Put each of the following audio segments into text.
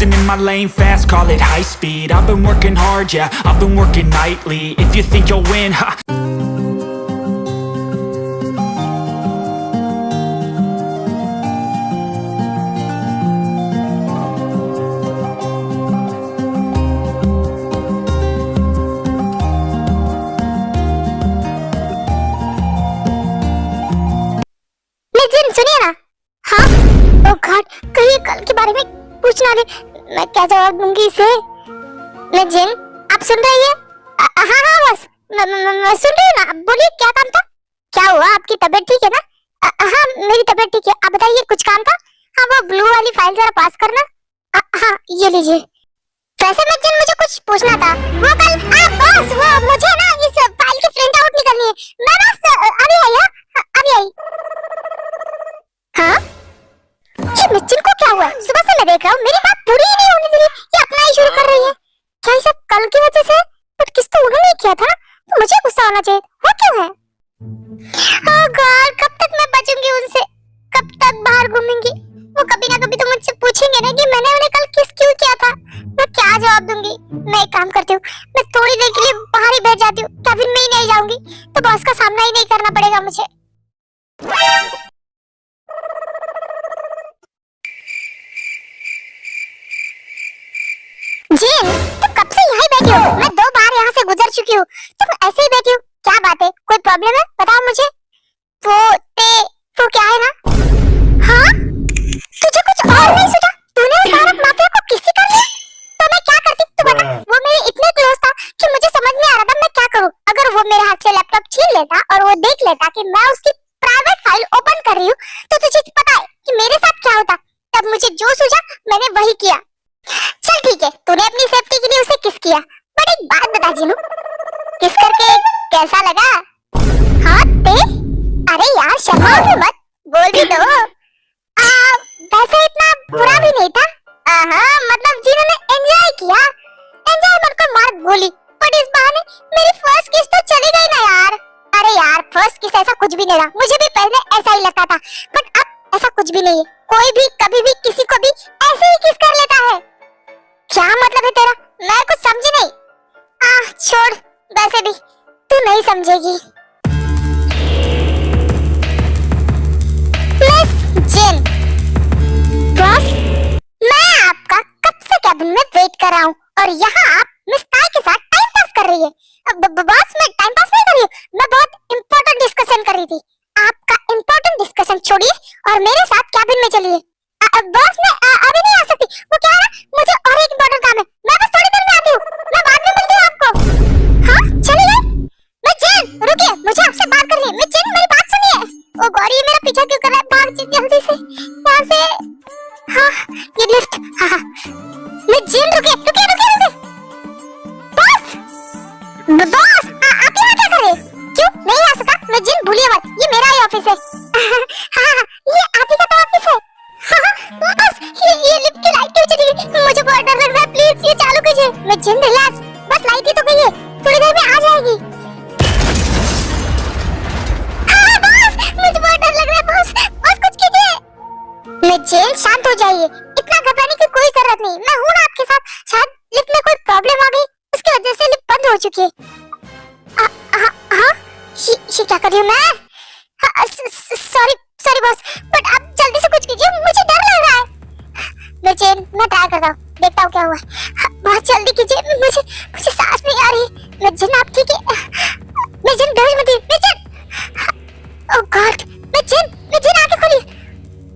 cruising in my lane fast, call it high speed. I've been working hard, yeah, I've been working nightly. If you think you'll win, ha. सुनिए ना। हाँ, ओ God, कहीं कल के बारे में पूछना नहीं, मैं क्या जवाब दूंगी इसे? मैं जिन, आप सुन रही है? हाँ हाँ बस, मैं सुन रही हूँ ना। बोलिए, क्या काम था? क्या हुआ, आपकी तबीयत ठीक है ना? हाँ, मेरी तबीयत ठीक है। आप बताइए, कुछ काम था? हाँ, वो ब्लू वाली फाइल जरा पास करना। हाँ, ये लीजिए। वैसे मैं जिन, मुझे कुछ पूछना था। वो कल बॉस, वो मुझे ना इस फाइल की प्रिंट आउट निकालनी है। मैं बस अभी आई, अभी आई। हाँ? ये मिस्टर को क्या हुआ? सुबह से मैं देख रहा हूँ, मेरी बात पूरी ही नहीं होने दे रही। ये अपना ही शुरू कर रही है। क्या ये सब कल की वजह से? बट किस तो उन्होंने किया था, तो मुझे गुस्सा आना चाहिए। वो क्यों है? ओह गॉड, कब तक मैं बचूंगी उनसे? कब तक बाहर घूमेंगी? वो कभी ना कभी तो मुझसे पूछेंगे ना कि मैंने उन्हें कल किस क्यों किया था। मैं क्या जवाब दूंगी? मैं एक काम करती हूँ, मैं थोड़ी देर के लिए बाहर ही बैठ जाती हूँ। कैबिन में ही नहीं जाऊंगी, तो बॉस का सामना ही नहीं करना पड़ेगा मुझे। जिन, तुम कब से यहीं बैठी हो? मैं 2 बार यहाँ से गुजर चुकी हूँ, तुम ऐसे ही बैठी हो। क्या बात है? कोई प्रॉब्लम है? बताओ मुझे। वो क्या है ना? हाँ? तुझे कुछ और नहीं सूझा? तूने उस भारत माफिया को किसी कर लिया? तो मैं क्या करती? तू बता। वो मेरे इतने क्लोज था कि मुझे समझ नहीं आ रहा था मैं क्या करूँ। अगर वो मेरे हाथ से लैपटॉप छीन लेता और वो देख लेता कि मैं उसकी प्राइवेट फाइल ओपन कर रही हूँ, तो तुझे पता है कि मेरे साथ क्या होता। तब मुझे जो सूझा मैंने वही किया। चल ठीक है, तूने अपनी सेफ्टी के लिए उसे किस किया, बट एक बात बता जीनू, किस करके कैसा लगा? हाँ ते? अरे यार शर्माओ मत, बोल भी दो। वैसे इतना बुरा भी नहीं था। मतलब जीनू ने एंजॉय किया। एंजॉय मत कर, मार गोली। बट इस बहाने मेरी फर्स्ट किस तो चली गई ना यार। अरे यार, फर्स्ट किस ऐसा कुछ भी नहीं रहा। मुझे भी पहले ऐसा ही लगता था, बट अब ऐसा कुछ भी नहीं है। कोई भी कभी भी किसी को भी ऐसे ही किस कर लेता है। क्या मतलब है तेरा? मैं कुछ समझी नहीं। छोड़, वैसे भी तू नहीं समझेगी। मिस जिन, बॉस, मैं आपका कब से कैबिन में वेट कर रहा हूँ और यहाँ आप मिस ताई के साथ टाइम पास कर रही है। बॉस, मैं टाइम पास नहीं कर रही हूँ, मैं बहुत इंपॉर्टेंट डिस्कशन कर रही थी। आपका इंपॉर्टेंट डिस्कशन छोड़िए और मेरे साथ कैबिन में चलिए। बॉस, मैं अभी नहीं आ सकती। वो क्या है ना, मुझे और एक इम्पोर्टेंट काम है। मैं बस थोड़ी देर में आती हूँ, मैं बाद में मिलती हूँ आपको। हाँ, चली गई? मैं जिन, रुकिए, मुझे आपसे बात करनी है। मैं जिन, मेरी बात सुनिए। ओ गॉड, ये मेरा पीछा क्यों कर रहा है? भाग जल्दी से यहाँ से। हाँ, ये लिफ्ट। हाँ, मैं जिन, रुकिए रुकिए रुकिए रुकिए। बॉस, बॉस, आप यहाँ क्या कर रहे हैं? क्यों नहीं आ सका? मैं जिन, भूलिए मत, ये मेरा ही ऑफिस है। हाँ, ये आप ही का तो ऑफिस है। बस ये लिफ्ट की लाइट क्यों चली गई? मुझे बहुत डर लग रहा है, प्लीज ये चालू कीजिए। मैं जिन, रिलैक्स, बस लाइट ही तो गई है, थोड़ी देर में आ जाएगी। बस मुझे बहुत डर लग रहा है। बस कुछ कीजिए। मैं जिन, शांत हो जाइए, इतना घबराने की कोई जरूरत नहीं। मैं हूँ ना आपके साथ। शायद लिफ्ट में कोई प्रॉब्लम आ गई, उसकी वजह से लिफ्ट बंद हो चुकी है। ये क्या कर रही हूँ मैं? सॉरी बॉस, बट आप जल्दी से कुछ कीजिए, मुझे डर लग रहा है। मैं ट्राई करता हूँ, देखता हूँ क्या हुआ। बहुत जल्दी कीजिए, मुझे सांस नहीं आ रही। मैं जिन, आप ठीक है? मैं जिन, डर मत। मैं जिन, ओह गॉड, मैं जिन आंखें खोलिए।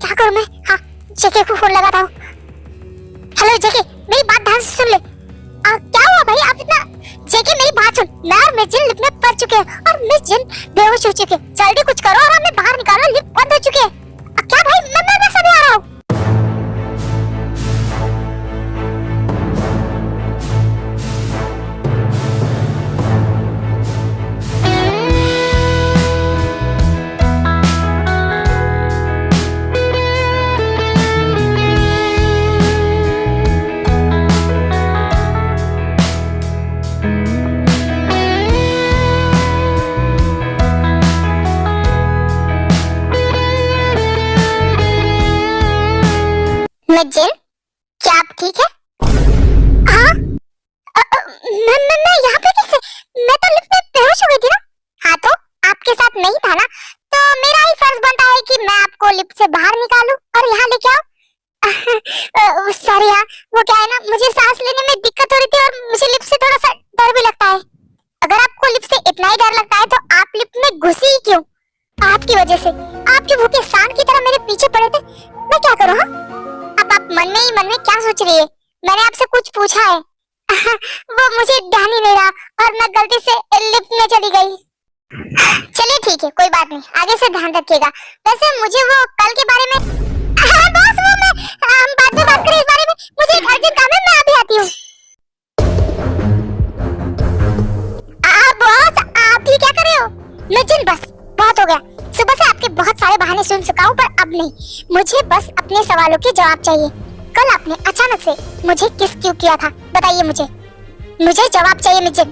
क्या करूँ मैं? हाँ, जेके को फोन लगाता हूँ। हेलो जेके, मेरी बात ध्यान से सुन ले। क्या हुआ भाई, आप इतना? जेके, मेरी बात सुन, मैं और मिस जिन लिफ्ट में फंस चुके हैं और मिस जिन बेहोश हो चुके हैं। जल्दी कुछ करो और हमें बाहर निकालो, लिफ्ट बंद हो चुकी है। क्या भाई, मैं सब आ रहा हूँ। मैं जिन, क्या आप ठीक है? मैं यहाँ पे कैसे? मैं तो लिफ्ट में बेहोश हो गई थी ना। हाँ तो आपके साथ नहीं था ना, तो मेरा ही फर्ज बनता है कि मैं आपको लिफ्ट से बाहर निकालूं और यहाँ लेके आऊं। सॉरी यार, वो क्या है ना, मुझे सांस लेने में दिक्कत हो रही थी और मुझे लिफ्ट से थोड़ा सा डर भी लगता है। अगर आपको लिफ्ट से इतना ही डर लगता है तो आप लिफ्ट में घुसी ही क्यों? आपकी वजह से आप जो भूखे सांड की तरह मेरे पीछे पड़े थे, मैं क्या करूं? हाँ, अब आप मन में ही मन में क्या सोच रही है? मैंने आपसे कुछ पूछा है। वो मुझे ध्यान ही नहीं रहा और मैं गलती से लिफ्ट में चली गई। चलिए ठीक है, कोई बात नहीं, आगे से ध्यान रखिएगा। वैसे मुझे वो कल के बारे में बॉस, वो मैं हम बाद में बात करें इस बारे में, मुझे एक अर्जेंट काम है, मैं अभी आती हूँ। बॉस आप ये क्या कर रहे हो? नितिन बस बहुत हो गया, सुबह से आपके बहुत सारे बहाने सुन चुका हूँ, पर अब नहीं, मुझे बस अपने सवालों के जवाब चाहिए। कल आपने अचानक से मुझे किस क्यों किया था, बताइए मुझे जवाब चाहिए मिजिन।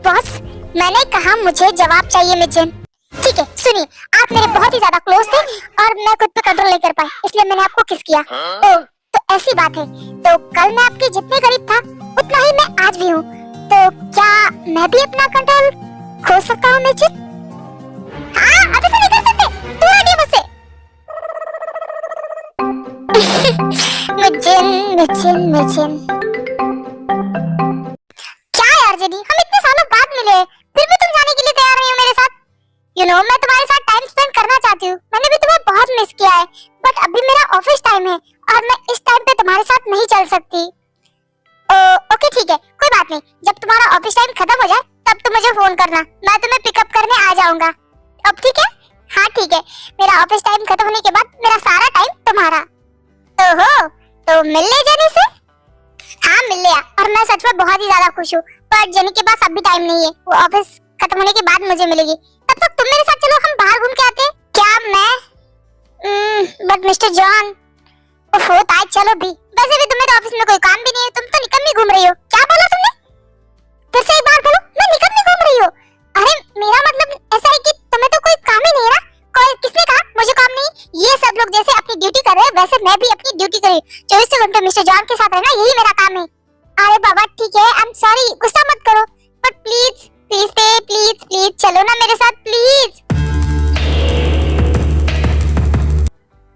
बॉस मैंने कहा मुझे जवाब चाहिए मिजिन। ठीक है सुनिए, आप मेरे बहुत ही ज्यादा क्लोज थे और मैं खुद पे कंट्रोल नहीं कर पाई, इसलिए मैंने आपको किस किया। ओह तो ऐसी बात है, तो कल मैं आपके जितने करीब था उतना ही मैं आज भी हूँ, तो क्या मैं भी अपना कंट्रोल खो सकता हूँ मिजिन? हाँ अभी से नहीं कर सकते, दूर हटिए मुझसे। मिजिन क्या यार जेनी, हम इतने सालों बाद मिले, फिर भी तुम जाने के लिए तैयार नहीं हो मेरे साथ। मैं तुम्हारे साथ टाइम स्पेंड करना चाहती हूँ, मैंने भी तुम्हें बहुत मिस किया है, बट अभी मेरा ऑफिस टाइम है और मैं इस टाइम पे तुम्हारे साथ नहीं चल सकती। ओके ठीक है, कोई बात नहीं, जब तुम्हारा ऑफिस टाइम खत्म हो जाए तब तुम मुझे फोन करना, मैं तुम्हें पिकअप करने आ जाऊंगा। अब ठीक है? हाँ ठीक है, मेरा ऑफिस टाइम खत्म होने के बाद मेरा सारा टाइम तुम्हारा। ओहो तो मिल ले जेनी से? हाँ मिल लिया, और मैं सच में बहुत ही ज्यादा खुश हूँ, पर जेनी के पास अभी टाइम नहीं है, वो ऑफिस खत्म होने के बाद मुझे मिलेगी। तब तक तुम मेरे साथ चलो, हम बाहर घूम के आते हैं। क्या मैं बट मिस्टर जॉन, ओहो ताज चलो भी, वैसे भी तुम्हें तो ऑफिस में कोई काम भी नहीं है, तुम तो निकम्मी घूम रही हो। क्या बोला तुमने? फिर से एक बार बोलो, मैं निकम्मी घूम रही हूँ? अरे मेरा मतलब ऐसा है कि तुम्हें तो कोई काम ही नहीं है ना। कोई किसने कहा मुझे काम नहीं? ये सब लोग जैसे अपनी ड्यूटी कर रहे हैं वैसे मैं भी अपनी ड्यूटी करी, 24 घंटे मिस्टर जॉन के साथ रहना, यही मेरा काम है। अरे बाबा ठीक है, आई एम सॉरी, गुस्सा मत करो, बट प्लीज प्लीज चलो ना मेरे साथ प्लीज।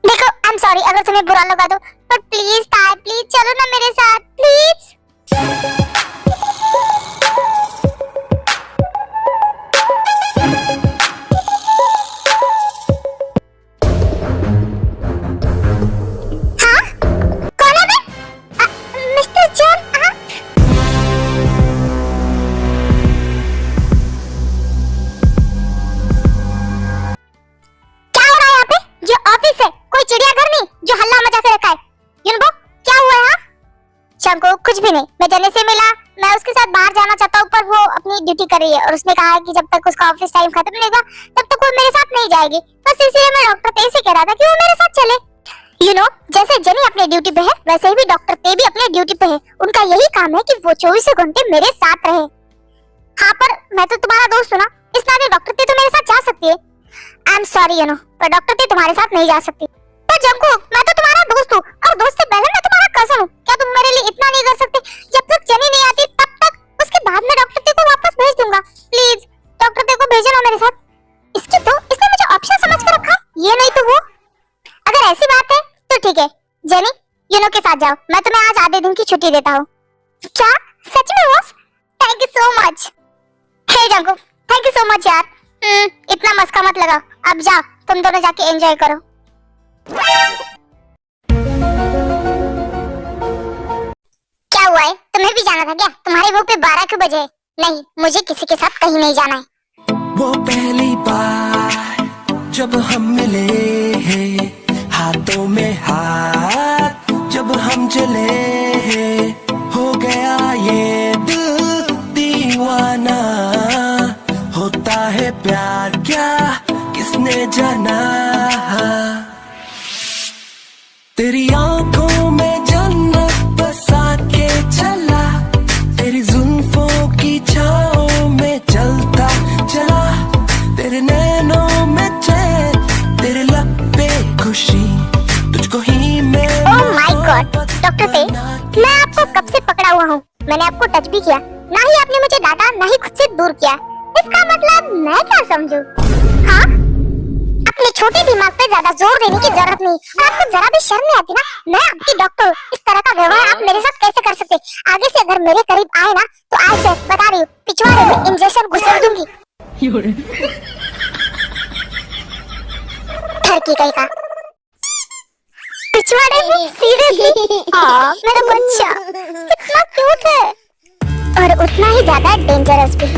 देखो आई एम सॉरी अगर तुम्हें बुरा लगा तो, बट प्लीज ताई प्लीज चलो ना मेरे साथ प्लीज। कुछ भी नहीं, मैं जने से मिला, मैं उसके साथ बाहर जाना चाहता हूँ, पर वो अपनी ड्यूटी कर रही है और उसने कहा है कि जब तक उसका ऑफिस टाइम खत्म नहीं होगा तब तक वो मेरे साथ नहीं जाएगी। बस इसलिए मैं डॉक्टर ते से कह रहा था कि वो मेरे साथ चले। जैसे जनी अपने ड्यूटी पे है वैसे ही भी डॉक्टर ते भी अपने ड्यूटी पे है, उनका यही काम है कि वो 24 घंटे मेरे साथ रहे। हाँ पर मैं तो तुम्हारा दोस्त हूँ ना, इस नाते डॉक्टर ते तो मेरे साथ जा सकती है। आई एम सॉरी पर डॉक्टर ते तुम्हारे साथ नहीं जा सकती। पर जंकुक मैं तो तुम्हारा दोस्त हूँ और दोस्त से पहले मैं तुम्हारा कजन हूँ, क्या तुम मेरे लिए इतना नहीं कर सकते? जब तक जनी नहीं आती तब तक, उसके बाद मैं डॉक्टर ते को वापस भेज दूंगा। प्लीज डॉक्टर ते को भेजना मेरे साथ। इसने मुझे ऑप्शन समझ कर रखा, ये नहीं तो वो। अगर ऐसी बात है तो ठीक है जेनी, के साथ जाओ, मैं तुम्हें आज आधे दिन की छुट्टी देता हूँ। क्या सच में boss? Thank you so much. Hey Jungkook thank you so much यार। इतना मस्का मत लगाओ, अब जाओ तुम दोनों जाके एंजॉय करो। क्या हुआ है, तुम्हें भी जाना था क्या? तुम्हारे मुंह पे 12 क्यों बजे? नहीं मुझे किसी के साथ कहीं नहीं जाना है। वो पहली बार जब हम मिले हैं, हाथों में हाथ जब हम चले हैं, हो गया ये दिल दीवाना। होता है प्यार क्या किसने जाना, तेरी आंखों में जन्नत बसा के चला, तेरी जुल्फों की छाओं में चलता चला, तेरे नैनों में चैन, तेरे लब पे खुशी, तुझको ही मैं। ओह माय गॉड डॉक्टर ते, मैं आपको कब से पकड़ा हुआ हूँ, मैंने आपको टच भी किया, ना ही आपने मुझे डांटा, ना ही खुद से दूर किया। इसका मतलब मैं क्या समझूं? हाँ, अपने छोटे दिमाग पे ज्यादा जोर देने की जरूरत नहीं। और आपको जरा भी शर्म नहीं आती ना? मैं आपकी डॉक्टर, इस तरह का व्यवहार आप मेरे साथ कैसे कर सकते? आगे से अगर मेरे करीब आए ना तो आज से बता रही हूँ, पिछवाड़े में इंजेक्शन घुसा दूंगी। ठरकी कहीं का पिछवाड़े में सीरियसली? हाँ, मेरा बच्चा कितना क्यूट है और उतना ही ज्यादा डेंजरस भी।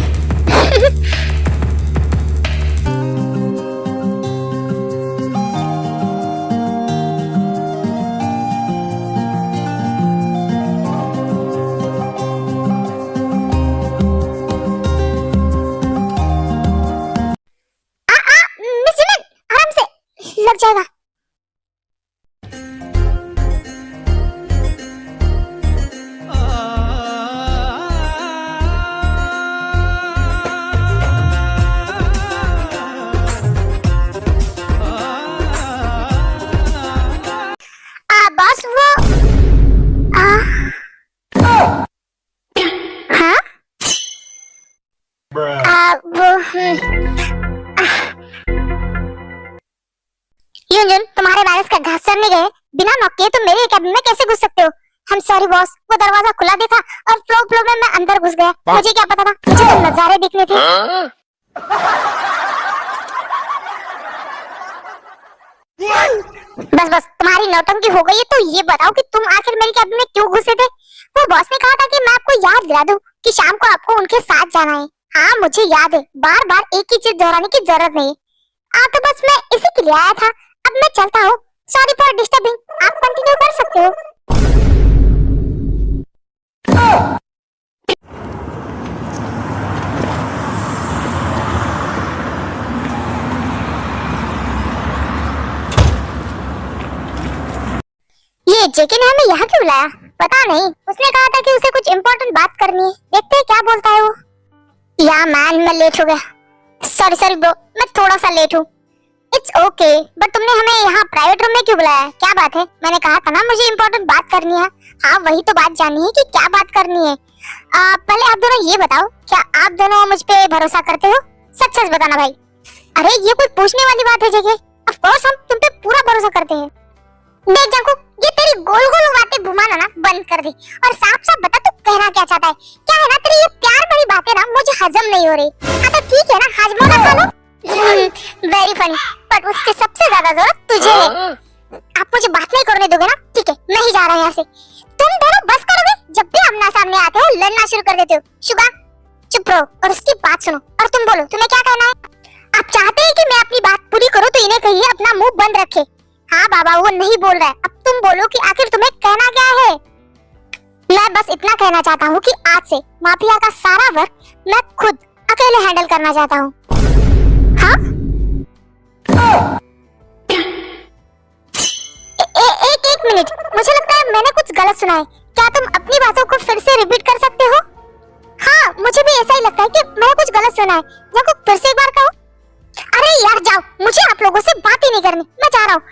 मिस जिमिन, आराम से, लग जाएगा। बॉस वो हाँ वो यूजुन, तुम्हारे वायरस का घास चढ़ने गए बिना नॉक किए तुम मेरे कैबिन में कैसे घुस सकते हो? हम सॉरी बॉस, वो दरवाजा खुला देखा और फ्लो में मैं अंदर घुस गया। मुझे क्या पता था, मुझे तो नजारे दिखने थे। बस तुम्हारी नौटंकी हो गई है तो ये बताओ कि तुम आखिर मेरे कैबिन में क्यों घुसे थे? वो बॉस ने कहा था कि मैं आपको याद दिला दूं कि शाम को आपको उनके साथ जाना है। हाँ मुझे याद है, बार बार एक ही चीज दोहराने की जरूरत नहीं। तो बस मैं इसी के लिए आया था। अब मैं चलता हूँ, सॉरी फॉर डिस्टर्बिंग, आप कंटिन्यू कर सकते हो। ये जेके ने हमें यहाँ क्यों बुलाया? पता नहीं, उसने कहा था कि उसे कुछ इम्पोर्टेंट बात करनी है। देखते हैं क्या बोलता है वो। या मैन, मैं लेट हो गया। सॉरी ब्रो, मैं थोड़ा सा लेट हूँ। इट्स ओके, बट तुमने हमें यहाँ प्राइवेट रूम में क्यों बुलाया? क्या बात है? मैंने कहा था ना मुझे इम्पोर्टेंट बात करनी है। हाँ वही तो बात जाननी है कि क्या बात करनी है। पहले आप दोनों ये बताओ, क्या आप दोनों मुझ पे भरोसा करते हो? सच सच बताना भाई। अरे ये कोई पूछने वाली बात है जेके? ऑफ कोर्स हम तुम पे पूरा भरोसा करते हैं। देख जंकुक, ये तेरी गोल गोल बातें घुमाना ना बंद कर दे और साफ साफ बता तू कहना क्या चाहता है। क्या है ना, तेरी ये प्यार भरी बातें ना मुझे हजम नहीं हो रही। हाँ तो ठीक है ना, हाजमोला खा लो। वेरी फनी, बट उसकी सबसे ज्यादा जरूरत तुझे है। आप मुझे बात नहीं करने दोगे ना? ठीक है, मैं ही जा रहा हूँ यहाँ से। तुम दोनों बस करोगे? जब भी आमना सामने आते हो लड़ना शुरू कर देते हो। शुगा चुप रहो और उसकी बात सुनो और तुम बोलो तुम्हें क्या कहना है। आप चाहते हैं कि मैं अपनी बात पूरी करूँ तो इन्हें कहिए अपना मुंह बंद रखे। हाँ बाबा, वो नहीं बोल रहा है। अब तुम बोलो कि आखिर तुम्हें कहना क्या है। मैं बस इतना कहना चाहता हूँ कि आज से माफिया का सारा वर्क मैं खुद अकेले हैंडल करना चाहता हूँ। हाँ? एक मिनट, मुझे लगता है मैंने कुछ गलत सुना है। क्या तुम अपनी बातों को फिर से रिपीट कर सकते हो? हाँ मुझे भी ऐसा ही लगता है कि मैंने कुछ गलत सुना है। जब फिर से एक बार कहो। अरे यार जाओ, मुझे आप लोगों से बात ही नहीं करनी, मैं जा रहा हूँ।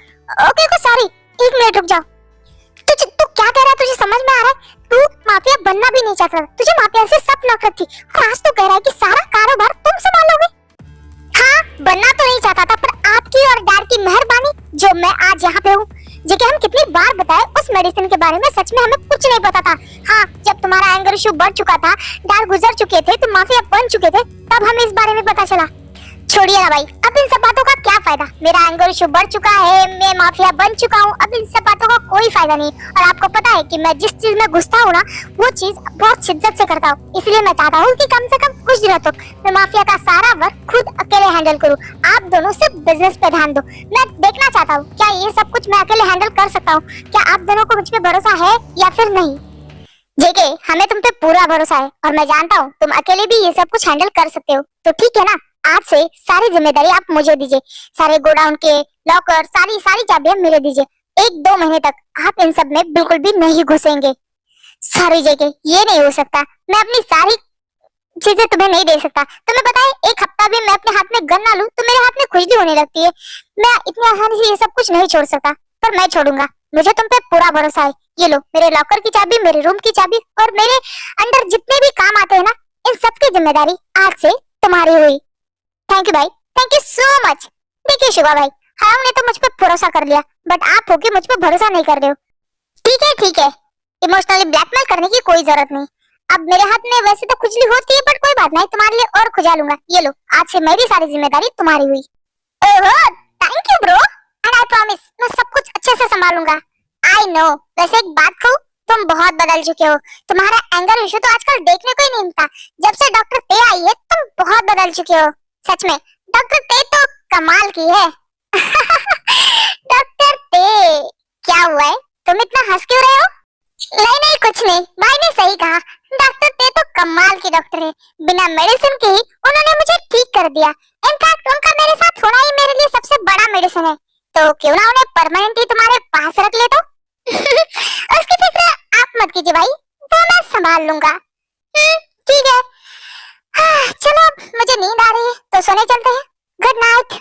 ओके को सॉरी, एक मिनट रुक जाओ। तू क्या कह रहा है? तुझे समझ में आ रहा है? तू माफिया बनना भी नहीं चाहता, तुझे माफिया से सब नफरत थी और आज तो कह रहा है कि सारा कारोबार तुम संभालोगे। हाँ बनना तो नहीं चाहता था, पर आपकी और डैड की मेहरबानी जो मैं आज यहाँ पे हूँ। जेके हम कितनी बार बताए उस मेडिसिन के बारे में, सच में हमें कुछ नहीं पता था। हाँ जब तुम्हारा एंगर इशू बढ़ चुका था, डैड गुजर चुके थे, तुम माफिया बन चुके थे, तब हमें इस बारे में पता चला। छोड़िए ना भाई, अब इन सब बातों का क्या फायदा? मेरा एंगर इशू बढ़ चुका है, मैं माफिया बन चुका हूँ, अब इन सब बातों का कोई फायदा नहीं। और आपको पता है कि मैं जिस चीज में घुसता हूँ ना, वो चीज बहुत शिद्दत से करता हूँ। इसलिए मैं चाहता हूँ कि कम से कम कुछ दिनों तक मैं माफिया का सारा वर्क खुद अकेले हैंडल करूँ। आप दोनों सिर्फ बिजनेस पे ध्यान दो। मैं देखना चाहता हूँ क्या ये सब कुछ मैं अकेले हैंडल कर सकता हूँ। क्या आप दोनों को मुझ पे भरोसा है या फिर नहीं? जेके हमें तुम पे पूरा भरोसा है और मैं जानता हूँ तुम अकेले भी ये सब कुछ हैंडल कर सकते हो। तो ठीक है ना, आज से सारी जिम्मेदारी आप मुझे दीजिए। सारे गोडाउन के लॉकर, सारी चाबियां मुझे दीजिए। 1-2 महीने तक आप इन सब में बिल्कुल भी नहीं घुसेंगे। सॉरी जेके, ये नहीं हो सकता। मैं अपनी सारी चीजें तुम्हें नहीं दे सकता। तुम्हें पता है, एक हफ्ता भी मैं अपने हाथ में गन ना लूं तो मेरे हाथ में खुजली होने लगती है। मैं इतनी आसानी से ये सब कुछ नहीं छोड़ सकता, पर मैं छोड़ूंगा। मुझे तुम पे पूरा भरोसा है। ये लो मेरे लॉकर की चाबी, मेरे रूम की चाबी और मेरे अंदर जितने भी काम आते हैं ना, इन सब की जिम्मेदारी आज से तुम्हारी हुई। थैंक यू भाई, थैंक यू सो मच। देखिए शिवा भाई, हम ने तो मुझ पे भरोसा कर लिया, बट आप हो के मुझ पे भरोसा नहीं कर रहे हो। ठीक है, इमोशनली ब्लैकमेल करने की कोई जरूरत नहीं। अब मेरे हाथ में वैसे तो खुजली होती है, बट कोई बात नहीं, तुम्हारे लिए और खुजा लूंगा। ये लो, आज से मेरी सारी जिम्मेदारी तुम्हारी हुई। ओहो, thank you bro, and I promise मैं सब कुछ अच्छे से संभालूंगा। आई नो, वैसे एक बात कहूं, तुम बहुत बदल चुके हो। तुम्हारा एंगर इशू तो आजकल देखने को ही नहीं मिलता। जब से डॉक्टर ते आई है, तुम बहुत बदल चुके हो। सच में डॉक्टर ते तो कमाल की है। डॉक्टर ते, क्या हुआ है, तुम इतना हंस क्यों रहे हो? नहीं कुछ नहीं, भाई ने सही कहा, डॉक्टर ते तो कमाल की डॉक्टर है। बिना मेडिसिन के ही उन्होंने मुझे ठीक कर दिया। इनफैक्ट उनका मेरे साथ होना ही मेरे लिए सबसे बड़ा मेडिसिन है। तो क्यों ना उन्हें परमानेंटली तुम्हारे पास रख ले तो? उसकी फिक्र आप मत कीजिए भाई, वो मैं संभाल लूंगा। ठीक है, चलो अब मुझे नींद आ रही है तो सोने चलते हैं। Good night.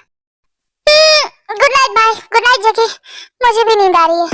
गुड नाइट भाई, गुड नाइट जैकी, मुझे भी नींद आ रही है।